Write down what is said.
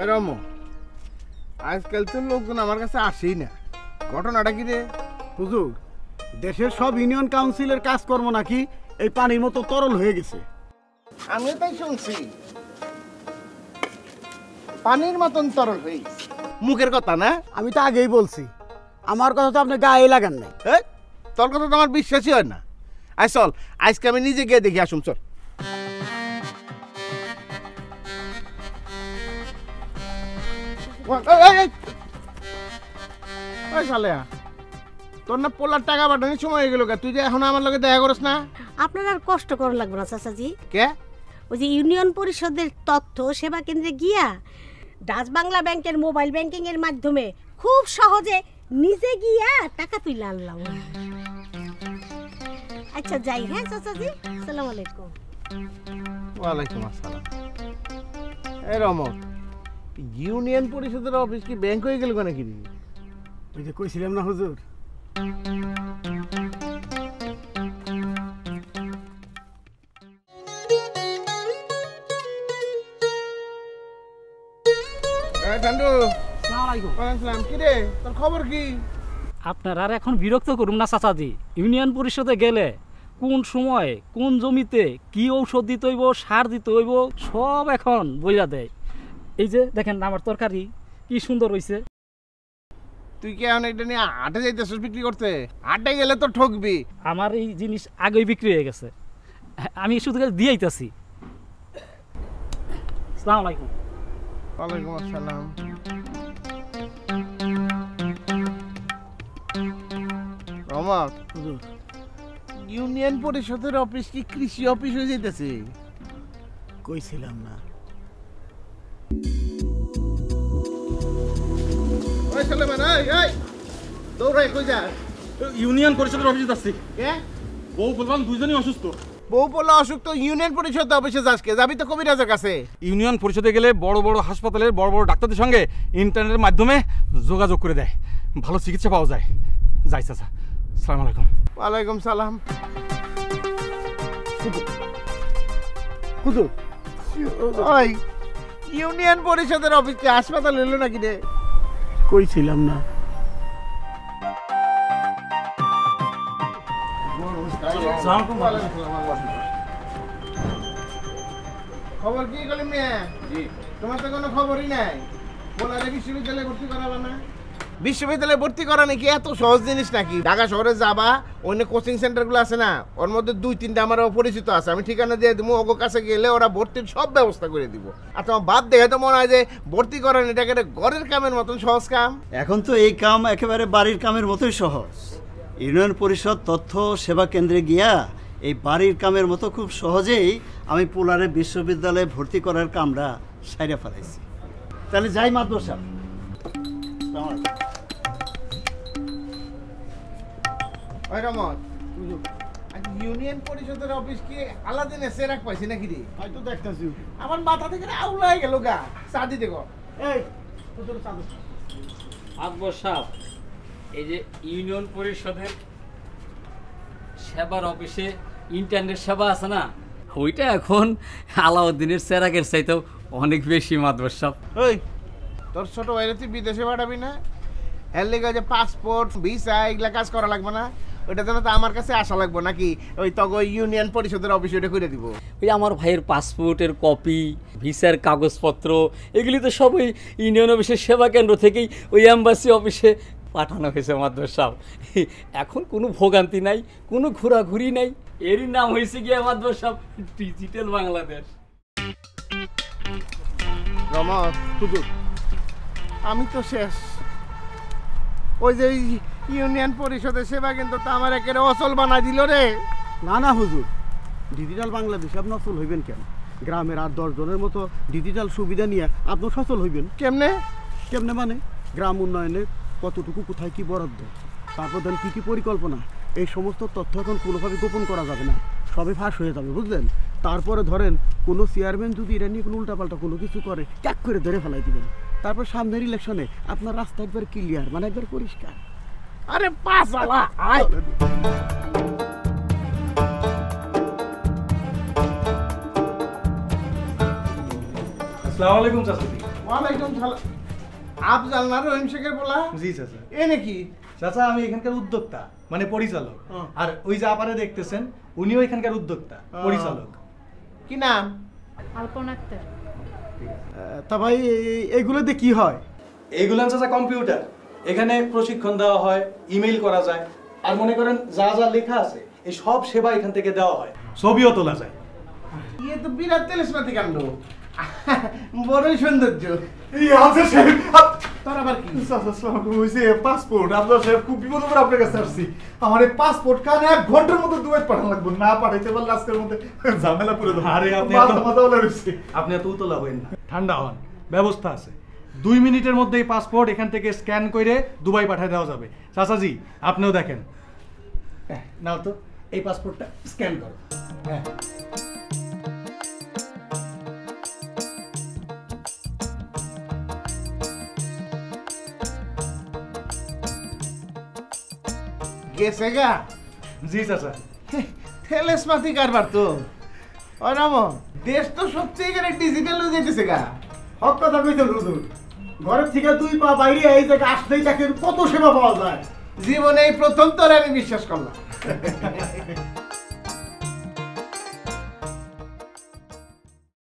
রমো, আজকাল তো লোকজন আমার কাছে আসেই না, ঘটনাটা কি রে? হুজুর, দেশের সব ইউনিয়ন কাউন্সিলের কাজকর্ম নাকি এই পানির মতো তরল হয়ে গেছে। আমিও তাই শুনছি, পানির মতন তরল হয়ে গেছে। মুখের কথা না, আমি তো আগেই বলছি, আমার কথা তো আপনি গায়ে লাগান নাই। তোর কথা তো আমার বিশ্বাসই হয় না। আয় চল, আজকে আমি নিজে গিয়ে দেখি আসুন, চল। তোর না পোলার টাকা পাঠানোর সময় হয়ে গেল, তুই যে এখন আমার লগে দেখা করস না? আপনার আর কষ্ট করা লাগবে না চাচাজি। কে? ওই যে ইউনিয়ন পরিষদের তথ্য সেবা কেন্দ্রে গিয়া ডাচ বাংলা ব্যাংকের মোবাইল ব্যাংকিং এর মাধ্যমে খুব সহজে নিজে গিয়া টাকা তুলে আনলাম। আচ্ছা যাই, হ্যাঁ চাচাজি, আসসালামু আলাইকুম। ওয়ালাইকুম আসসালাম। এই রমন, ইউনিয়ন পরিষদের অফিস কি ব্যাংক হয়ে গেল নাকি? ওই যে কইছিলাম না হুজুর, আপনার আর এখন বিরক্ত করুন না চাচাজি। ইউনিয়ন পরিষদে গেলে কোন সময় কোন জমিতে কি ঔষধ দিতে হইব, সার দিতে হইব, সব এখন বইলা দেয়। এই যে দেখেন আমার তরকারি কি সুন্দর হইছে। তুই কি এখন এটা নিয়ে হাটে যাইতেছিস বিক্রি করতে? হাটে গেলে তো ঠকবি। আমার এই জিনিস আগেই বিক্রি হয়ে গেছে, আমি শুধু দিয়ে আইতাছি। আসসালামু আলাইকুম। ওয়ালাইকুম আসসালাম। রমক, ইউনিয়ন পরিষদের অফিস কি কৃষি অফিস হয়ে যাইতেছে? কইছিলাম না। ওই সালেমান, এই দৌড়াই কই যা? ইউনিয়ন পরিষদের অফিসে যাচ্ছি। কে? বউ বললাম দুইজনই অসুস্থ। বউ বললো অসুস্থ, ইউনিয়ন পরিষদ অফিসে যাসকে? যাবি তো কবিরাজের কাছে। ইউনিয়ন পরিষদে গেলে বড় বড় হাসপাতালের বড় বড় ডাক্তারদের সঙ্গে ইন্টারনেটের মাধ্যমে যোগাযোগ করে দেয়, ভালো চিকিৎসা পাওয়া যায়। যাই চাচা, আসসালামু আলাইকুম। ওয়ালাইকুম সালাম। হুজুর, ওই ইউনিয়ন পরিষদের অফিস কি হাসপাতাল হলো নাকি রে? কইছিলাম না। খবর কি কলি মেয়ে? তোমার তো কোনো খবরই নাই। বলারে বিশ্ববিদ্যালয়ে ভর্তি করাবা না? বিশ্ববিদ্যালয়ে ভর্তি করা নাকি এত সহজ জিনিস নাকি? ঢাকা শহরে যাবা, অন্য কোচিং সেন্টারগুলো আছে না, ওর মধ্যে 2-3টা আমার পরিচিত আছে, আমি ঠিকানা দিয়ে দেবো, ওগো কাছে গেলে ওরা ভর্তির সব ব্যবস্থা করে দিব। আর তোমার বাদ দেখে তো মনে হয় যে ভর্তি করেন এটাকে ঘরের কামের মতন সহজ কাম। এখন তো এই কাম একেবারে বাড়ির কামের মতোই সহজ। ইউনিয়ন পরিষদ তথ্য সেবা কেন্দ্রে গিয়া এই বাড়ির কামের মতো খুব সহজেই আমি পোলারে বিশ্ববিদ্যালয়ে ভর্তি করার কামরা সাইরা ফেলাইছি। তাহলে যাই মাদ্রাস সাহেব। ইউনিয়ন পরিষদের অফিস কি আলাদিনে সেরাক পাইছি নাকি রে? হয়তো দেখতেছি। আমার মাথা থেকে আউলাই গেল গা। চা দিতে গো। এই আকবর সাহেব, এই যে ইউনিয়ন পরিষদের সেবার অফিসে ইন্টারনেট সেবা আছে না, ওইটা এখন আলাউদ্দিনের সেরাকের চাইতেও অনেক বেশি মাদবর সাহেব। ওই তোর ছোট ভাইরে তুই বিদেশে পাঠাবি না? এর লেগে যে পাসপোর্ট ভিসা এগুলা কাজ করা লাগবে না? ওইটা যেন তো আমার কাছে আসা লাগবে নাকি? ওই তখন ইউনিয়ন পরিষদের অফিসে ওইটা করে দিব। ওই আমার ভাইয়ের পাসপোর্টের কপি, ভিসার কাগজপত্র, এগুলি তো সব ওই ইউনিয়ন অফিসের সেবা কেন্দ্র থেকেই ওই এম্বাসি অফিসে পাঠানো হয়েছে মাদবর সাহেব। এখন কোনো ভোগান্তি নাই, কোনো ঘোরাঘুরি নাই। এরই নাম হয়েছে গিয়ে মাদবর সাহেব ডিজিটাল বাংলাদেশ। রমক, আমি তো শেষ। ওই যে ইউনিয়ন পরিষদের সেবা কিন্তু তো আমার একেবারে অচল বানাই দিল রে। না না হুজুর, ডিজিটাল বাংলাদেশ আপনি অচল হইবেন কেন? গ্রামের আর 10 জনের মতো ডিজিটাল সুবিধা নিয়ে আপনি সচল হইবেন। কেমনে? কেমনে মানে গ্রাম উন্নয়নে কতটুকু কোথায় কি বরাদ্দ, তারপর দেন কী কী পরিকল্পনা, এই সমস্ত তথ্য এখন কোনোভাবে গোপন করা যাবে না, সবই ফাঁস হয়ে যাবে, বুঝলেন? তারপরে ধরেন কোনো চেয়ারম্যান যদি এটা নিয়ে কোনো উল্টাপাল্টা কোনো কিছু করে, ক্যাক করে ধরে ফেলাই দিবেন। তারপর সামনের ইলেকশনে আপনার রাস্তা একবার ক্লিয়ার, মানে একবার পরিষ্কার। আরে পাঁচালা আয়। আসসালামু আলাইকুম চাচা। ওয়ালাইকুম সালাম। আফজাল না রহিম শেখের বলা? জি চাচা। এ নাকি? চাচা আমি এখানকার উদ্যোক্তা, মানে পরিচালক। আর ওই যে আপারে দেখতেছেন উনিও এখানকার উদ্যোক্তা, পরিচালক। কি নাম? আলপনা আক্তার। তা ভাই এইগুলোতে কি হয়? এইগুলো চাচা কম্পিউটার, এখানে প্রশিক্ষণ দেওয়া হয়, ইমেইল করা যায়, আর মনে করেন যা যা লেখা আছে এই সব সেবা এখান থেকে দেওয়া হয়, ছবিও তোলা যায়। ইয়ে তো বিরাট তেলেসমাতি কাণ্ড, বড়ই সৌন্দর্য। তোর আবার কি? পাসপোর্ট আপনার সাহেব, খুব বিপদ করে আপনার কাছে আসছি। আমার এই পাসপোর্ট কারণে 1 ঘন্টার মধ্যে দুবাই পাঠানো লাগবে, না পাঠাইতে পারলে আজকের মধ্যে ঝামেলা করে দেবো। আরে আপনি এত উতলা হবেন না, ঠান্ডা হন, ব্যবস্থা আছে। 2 মিনিটের মধ্যে এই পাসপোর্ট এখান থেকে স্ক্যান করে দুবাই পাঠিয়ে দেওয়া যাবে। চাচাজি আপনিও দেখেন, নাও তো এই পাসপোর্টটা স্ক্যান করো। হ্যাঁ গেছে গা? জি চাচা। তেলেসমাতি কারবার তো। ও নাম, দেশ তো সবচেয়ে ডিজিটাল হয়ে যেতেছে গা। হক কথা কইছেন হুজুর। ঘরের থেকে 2 পা বাইরে এই জায়গা আসলেই দেখেন কত সেবা পাওয়া যায়। জীবনে এই প্রথম তোর আমি বিশ্বাস করলাম।